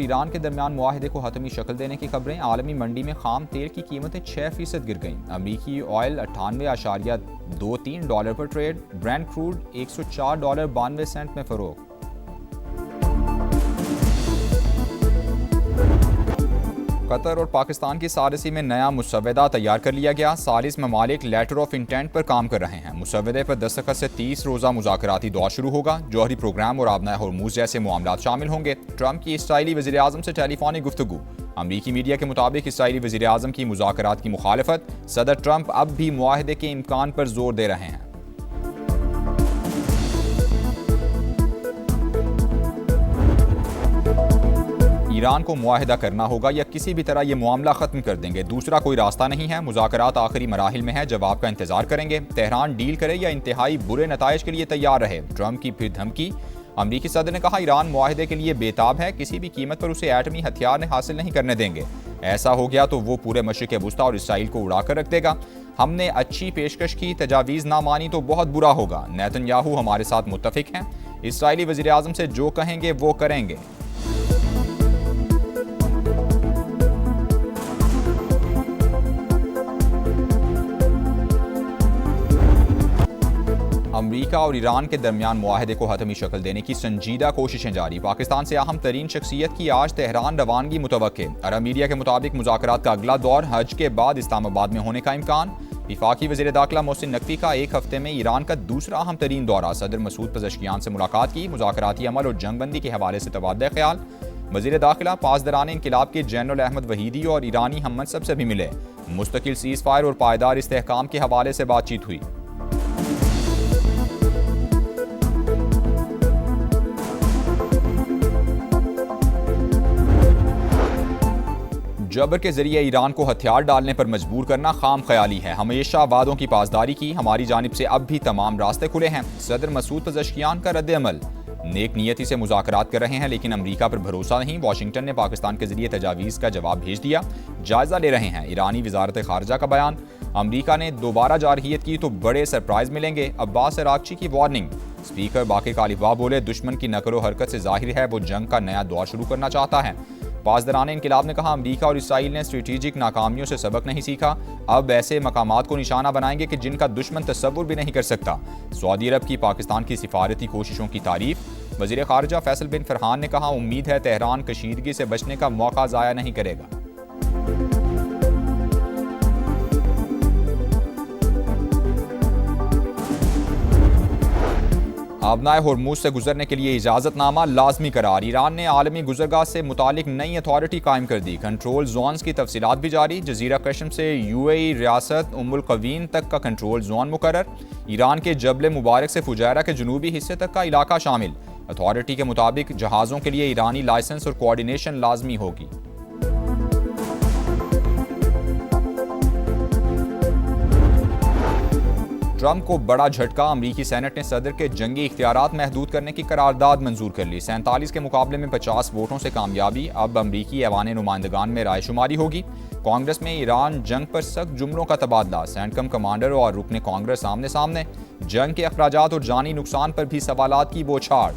और ईरान के दरमियान मुआहदे को हतमी शक्ल देने की खबरें। आलमी मंडी में खाम तेल की कीमतें 6% गिर गईं। अमरीकी ऑयल $98.23 पर ट्रेड। ब्रेंट क्रूड $104.92 में फरोख्त। कतर और पाकिस्तान की सालिसी में नया मुसव्वदा तैयार कर लिया गया। सालिस ममालिक लेटर ऑफ इंटेंट पर काम कर रहे हैं। मुसव्वदे पर दस्तखत से 30 रोज़ा मुज़ाकराती दौर शुरू होगा। जौहरी प्रोग्राम और आबनाए होर्मुज़ जैसे मामलात शामिल होंगे। ट्रंप की इसराइली वज़ीर आज़म से टेलीफोनिक गुफ्तगू। अमरीकी मीडिया के मुताबिक इसराइली वज़ीर आज़म की मुज़ाकरात की मुखालफत। सदर ट्रंप अब भी मुआहदे के इम्कान पर जोर दे रहे हैं। ईरान को मुआहदा करना होगा या किसी भी तरह ये मामला खत्म कर देंगे, दूसरा कोई रास्ता नहीं है। मुज़ाकरात आखिरी मराहिल में है, जवाब का इंतजार करेंगे। तेहरान डील करे या इंतहाई बुरे नताइज के लिए तैयार रहे। ट्रंप की फिर धमकी। अमरीकी सदर ने कहा ईरान मुआहदे के लिए बेताब है, किसी भी कीमत पर उसे एटमी हथियार हासिल नहीं करने देंगे। ऐसा हो गया तो वो पूरे मशरिक़ वुस्ता और इसराइल को उड़ाकर रख देगा। हमने अच्छी पेशकश की, तजावीज़ ना मानी तो बहुत बुरा होगा। नेतन्याहू हमारे साथ मुत्तफिक हैं। इसराइली वज़ीर आज़म से जो कहेंगे वो करेंगे। अमरीका और ईरान के दरमियान मुआहदे को हतमी शक्ल देने की संजीदा कोशिशें जारी। पाकिस्तान से अहम तरीन शख्सियत की आज तेहरान रवानगी मुतवक्के। अरब मीडिया के मुताबिक मुज़ाकरात का अगला दौर हज के बाद इस्लामाबाद में होने का इम्कान। वफाकी वज़ीर दाखिला मोहसिन नकवी का एक हफ्ते में ईरान का दूसरा अहम तरीन दौरा। सदर मसूद पज़ेश्कियान से मुलाकात की। मुज़ाकराती अमल और जंगबंदी के हवाले से तबादला ख्याल। वज़ीर दाखिला पासदारान इंक़िलाब के जनरल अहमद वहीदी और ईरानी हममनसब से भी मिले। मुस्तकिल सीज़ फायर और पायदार इस्तेहकाम के हवाले से बातचीत हुई। जबर के जरिए ईरान को हथियार डालने पर मजबूर करना खाम ख्याली है। हमेशा वादों की पासदारी की। हमारी जानिब से अब भी तमाम रास्ते खुले हैं। सदर मसूद पज़ेश्कियान का रद्द अमल। नेक नियति से मुज़ाकरात कर रहे हैं लेकिन अमरीका पर भरोसा नहीं। वाशिंगटन ने पाकिस्तान के जरिए तजावीज़ का जवाब भेज दिया। जायजा ले रहे हैं। ईरानी वज़ारत खारजा का बयान। अमरीका ने दोबारा जारहियत की तो बड़े सरप्राइज मिलेंगे। अब्बास अरागची की वार्निंग। स्पीकर बाकी कालिफा बोले दुश्मन की नकलो हरकत से जाहिर है वो जंग का नया दौर शुरू करना चाहता है। पासदारान इंक़िलाब ने कहा अमरीका और इसराइल ने स्ट्रेटेजिक नाकामियों से सबक नहीं सीखा। अब ऐसे मकामात को निशाना बनाएंगे कि जिनका दुश्मन तसव्वुर भी नहीं कर सकता। सऊदी अरब की पाकिस्तान की सिफारती कोशिशों की तारीफ। वज़ीर ख़ारजा फैसल बिन फरहान ने कहा उम्मीद है तेहरान कशीदगी से बचने का मौका ज़ाया नहीं करेगा। आबनाए होर्मुज से गुजरने के लिए इजाज़तनामा लाजमी करार। ईरान ने आलमी गुजरगाह से मुतालिक नई अथॉरिटी कायम कर दी। कंट्रोल जोन्स की तफसीलात भी जारी। जजीरा कश्म से यूएई रियासत उम्मुल कवीन तक का कंट्रोल जोन मुकर्रर। ईरान के जबल मुबारक से फुजैरा के जनूबी हिस्से तक का इलाका शामिल। अथॉरिटी के मुताबिक जहाज़ों के लिए ईरानी लाइसेंस और कोऑर्डिनेशन लाजमी होगी। ट्रंप को बड़ा झटका। अमरीकी सेनेट ने सदर के जंगी इख्तियारात महदूद करने की करारदाद मंजूर कर ली। 47 के मुकाबले में 50 वोटों से कामयाबी। अब अमरीकी ऐवान नुमाइंदगान में राय शुमारी होगी। कांग्रेस में ईरान जंग पर सख्त जुमलों का तबादला। सेंटकम कमांडर और रुकने कांग्रेस आमने सामने। जंग के अखराजात और जानी नुकसान पर भी सवालात की बौछार।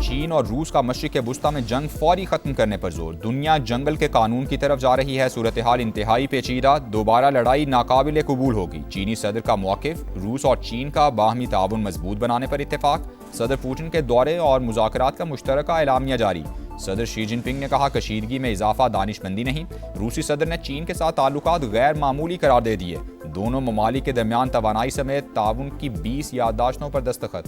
चीन और रूस का मशरिक़ वुस्ता में जंग फौरी खत्म करने पर जोर। दुनिया जंगल के कानून की तरफ जा रही है। सूरत हाल इंतहाई पेचीदा। दोबारा लड़ाई नाकाबिल कबूल होगी। चीनी सदर का मौक़िफ़। रूस और चीन का बाहमी ताउन मजबूत बनाने पर इत्तेफाक। सदर पुतिन के दौरे और मुज़ाकरात का मुश्तरका एलामिया जारी। सदर शी जिनपिंग ने कहा कशीदगी में इजाफा दानिशमंदी नहीं। रूसी सदर ने चीन के साथ ताल्लुकात गैर मामूली करार दे दिए। दोनों ममालिक के दरमियान तवानाई समेत ताउन की 20 याददाश्तों पर दस्तखत।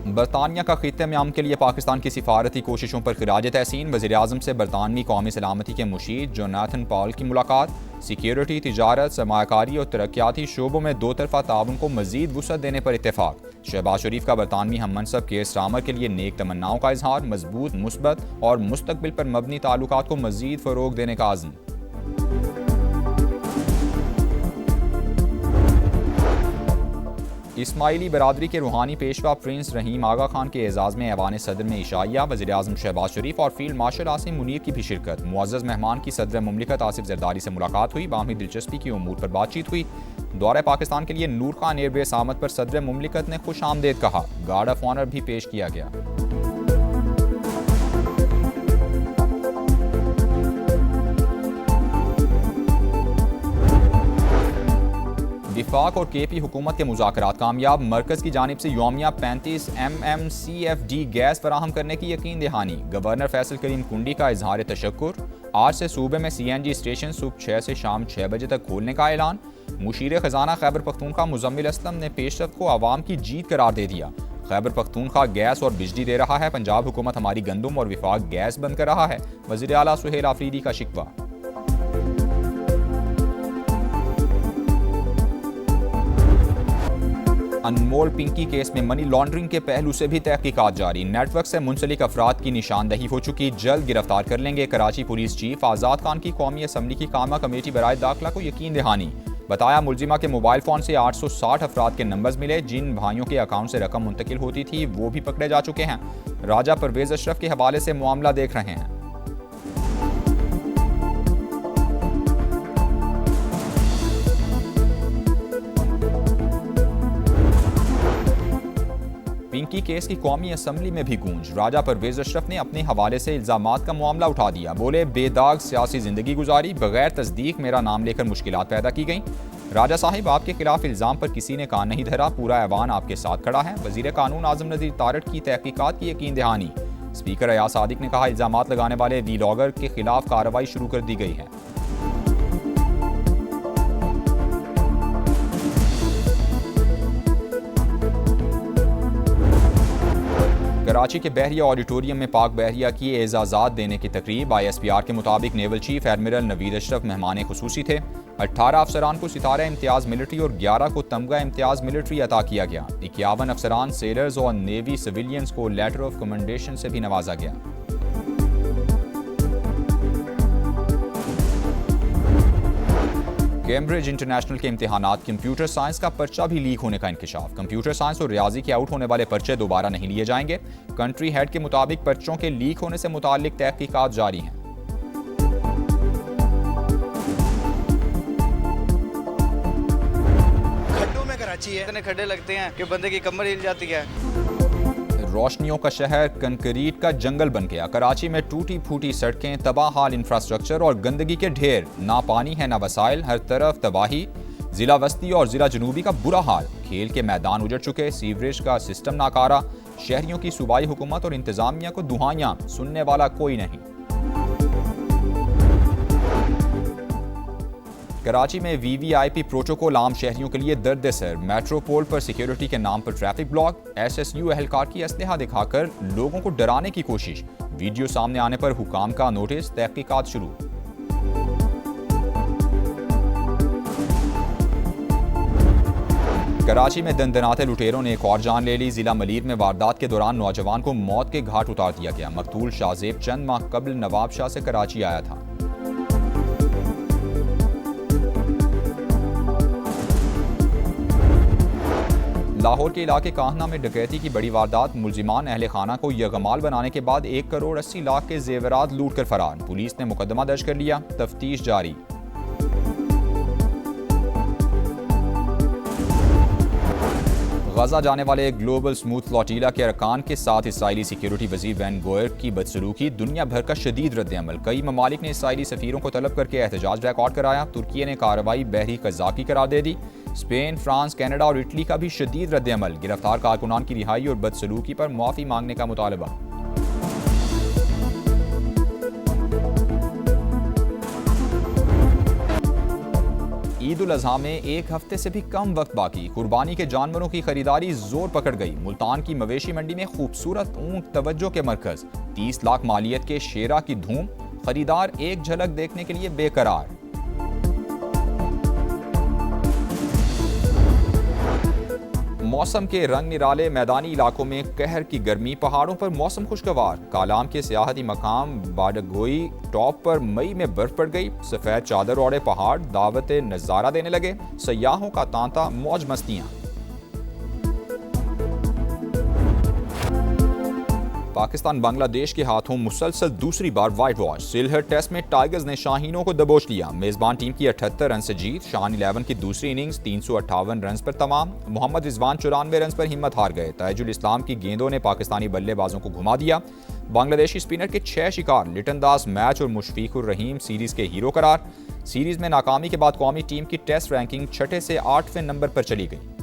बरतानिया का खित्ते में अमन के लिए पाकिस्तान की सिफारती कोशिशों पर खिराज तहसीन। वज़ीर-ए-आज़म से बरतानवी कौमी सलामती के मुशीर जोनाथन पॉल की मुलाकात। सिक्योरिटी, तिजारत, सरमायाकारी और तरक्याती शोबों में दो तरफा ताउन को मजीद वुसअत देने पर इत्तेफाक। शहबाज शरीफ का बरतानवी हममनसब केयर स्टार्मर के लिए नेक तमन्नाओं का इजहार। मजबूत, मुस्बत और मुस्तकबिल पर मबनी ताल्लुकात को मजीद फ़रोग देने का आज़म। इस्माइली बरादरी के रूहानी पेशवा प्रिंस रहीम आगा खान के एजाज़ में ऐवान सदर में इशाइया, वज़ीर-ए-आज़म शहबाज शरीफ और फील्ड मार्शल आसिम मुनीर की भी शिरकत। मुअज़्ज़ज़ मेहमान की सदर मुमलिकत आसिफ जरदारी से मुलाकात हुई, बाहमी दिलचस्पी की उमूर पर बातचीत हुई। दौरे पाकिस्तान के लिए नूर खान एयरबेस आमद पर सदर मुमलिकत ने खुश आमदेद कहा, गार्ड ऑफ ऑनर भी पेश किया गया। विफाक और केपी हुकूमत के मुज़ाकरात कामयाब, मरकज़ की जानिब से यौमिया 35 MMCFD गैस फराहम करने की यकीन दहानी। गवर्नर फैसल करीम कुंडी का इजहार तशक्कुर। आज से सूबे में CNG स्टेशन सुबह 6 से शाम 6 बजे तक खोलने का ऐलान। मुशीर खजाना खैबर पख्तूनख्वा मुजम्मिल असलम ने पेशरफ्त को आवाम की जीत करार दे दिया। खैबर पख्तूनख्वा गैस और बिजली दे रहा है, पंजाब हुकूमत हमारी गंदम और विफाक गैस बंद कर रहा है, वज़ीर आला सुहेल आफरीदी का शिकवा। अनमोल पिंकी केस में मनी लॉन्ड्रिंग के पहलू से भी तहकीकात जारी। नेटवर्क से मुंसलिक अफराद की निशानदही हो चुकी, जल्द गिरफ्तार कर लेंगे। कराची पुलिस चीफ आज़ाद खान की कौमी असम्बली की कामा कमेटी बराए दाखिला को यकीन दहानी। बताया मुलजिमा के मोबाइल फ़ोन से 860 अफराद के नंबर्स मिले, जिन भाइयों के अकाउंट से रकम मुंतकिल होती थी वो भी पकड़े जा चुके हैं। राजा परवेज अशरफ के हवाले से मामला देख रहे हैं। पिंकी केस की कौमी असम्बली में भी गूंज। राजा परवेज अशरफ ने अपने हवाले से इल्जामात का मामला उठा दिया। बोले, बेदाग सियासी जिंदगी गुजारी, बगैर तस्दीक मेरा नाम लेकर मुश्किलात पैदा की गई। राजा साहिब, आपके खिलाफ इल्जाम पर किसी ने कान नहीं धरा, पूरा ऐवान आपके साथ खड़ा है। वजीर कानून आजम नज़ीर तारड़ की तहकीकात की यकीन दहानी। स्पीकर अयाज सादिक ने कहा, इल्जामात लगाने वाले वीलॉगर के खिलाफ कार्रवाई शुरू कर दी गई है। कराची के बहरिया ऑडिटोरियम में पाक बहरिया की एजाज़ात देने की तकरीब। ISPR के मुताबिक naval chief admiral Naveed Ashraf मेहमान खुसूसी थे। 18 अफसरान को सितारा इम्तियाज़ मिलिट्री और 11 को तमगा इम्तियाज़ मिलिट्री अता किया गया। 51 अफसरान, सेलर्स और नेवी सिविलियंस को लेटर ऑफ कमेंडेशन से भी नवाजा गया। कैम्ब्रिज इंटरनेशनल के इम्तिहानात, कंप्यूटर साइंस का पर्चा भी लीक होने का इंकशाफ। कंप्यूटर साइंस और रियाजी के आउट होने वाले पर्चे दोबारा नहीं लिए जाएंगे। कंट्री हेड के मुताबिक पर्चों के लीक होने से मुताल्लिक तहकीकात जारी हैं। खड्डों में कराची है, इतने खड्डे लगते हैं कि बंदे की कमर हिल जाती है। रोशनियों का शहर कंक्रीट का जंगल बन गया। कराची में टूटी फूटी सड़कें, तबाह हाल इंफ्रास्ट्रक्चर और गंदगी के ढेर। ना पानी है ना वसाइल, हर तरफ तबाही। जिला वस्ती और जिला जनूबी का बुरा हाल। खेल के मैदान उजड़ चुके, सीवरेज का सिस्टम नाकारा। शहरियों की सूबाई हुकूमत और इंतजामिया को दुहाइयां, सुनने वाला कोई नहीं। कराची में VVIP प्रोटोकॉल आम शहरियों के लिए दर्द सर। मेट्रोपोल पर सिक्योरिटी के नाम पर ट्रैफिक ब्लॉक। SSU एहलकार की असलहा दिखाकर लोगों को डराने की कोशिश। वीडियो सामने आने पर हुकाम का नोटिस, तहकीकात शुरू। कराची में दंदनाते लुटेरों ने एक और जान ले ली। जिला मलीर में वारदात के दौरान नौजवान को मौत के घाट उतार दिया गया। मकतूल शाहजेब चंद माह कबल नवाबशाह से कराची आया था। लाहौर के इलाके काहना में डकैती की बड़ी वारदात। मुलजिमान अहले खाना को यगमाल बनाने के बाद 1 करोड़ 80 लाख के जेवरात लूट कर फरार। पुलिस ने मुकदमा दर्ज कर लिया, तफ्तीश जारी। गजा जाने वाले ग्लोबल स्मूथ फ्लोटिला के अरकान के साथ इसराइली सिक्योरिटी वजीर वैन गोयर की बदसलूकी, दुनिया भर का शदीद रद्द-ए-अमल। कई ममालिक ने इसराइली सफीरों को तलब करके एहतजाज रिकॉर्ड कराया। तुर्की ने कार्रवाई बहरी कज़ाकी करार दे दी। स्पेन, फ्रांस, कनाडा और इटली का भी शदीद रद्द-ए-अमल। गिरफ्तार कारकुनान की रिहाई और बदसलूकी पर माफी मांगने का मुतालबा। ईद उल अजहा में 1 हफ्ते से भी कम वक्त बाकी। कुर्बानी के जानवरों की खरीदारी जोर पकड़ गई। मुल्तान की मवेशी मंडी में खूबसूरत ऊंट तवज्जो के मरकज। 30 लाख मालियत के शेरा की धूम। खरीदार एक झलक देखने के लिए बेकरार। मौसम के रंग निराले, मैदानी इलाकों में कहर की गर्मी, पहाड़ों पर मौसम खुशगवार। कालाम के सियाहती मकाम बाडगोई टॉप पर मई में बर्फ पड़ गई। सफेद चादर ओढ़े पहाड़ दावत नजारा देने लगे। सयाहों का तांता, मौज मस्तियां। पाकिस्तान बांग्लादेश के हाथों मुसलसल दूसरी बार वाइट वॉश। सिलहट टेस्ट में टाइगर्स ने शाहीनों को दबोच लिया। मेजबान टीम की 78 रन से जीत। शान 11 की दूसरी इनिंग्स 358 रन पर तमाम। मोहम्मद रिजवान 94 रन पर हिम्मत हार गए। ताजुल इस्लाम की गेंदों ने पाकिस्तानी बल्लेबाजों को घुमा दिया। बांग्लादेशी स्पिनर के 6 शिकार। लिटन दास मैच और मुशफीकुर रहीम सीरीज के हीरो करार। सीरीज में नाकामी के बाद कौमी टीम की टेस्ट रैंकिंग 6 से 8वें नंबर पर चली गई।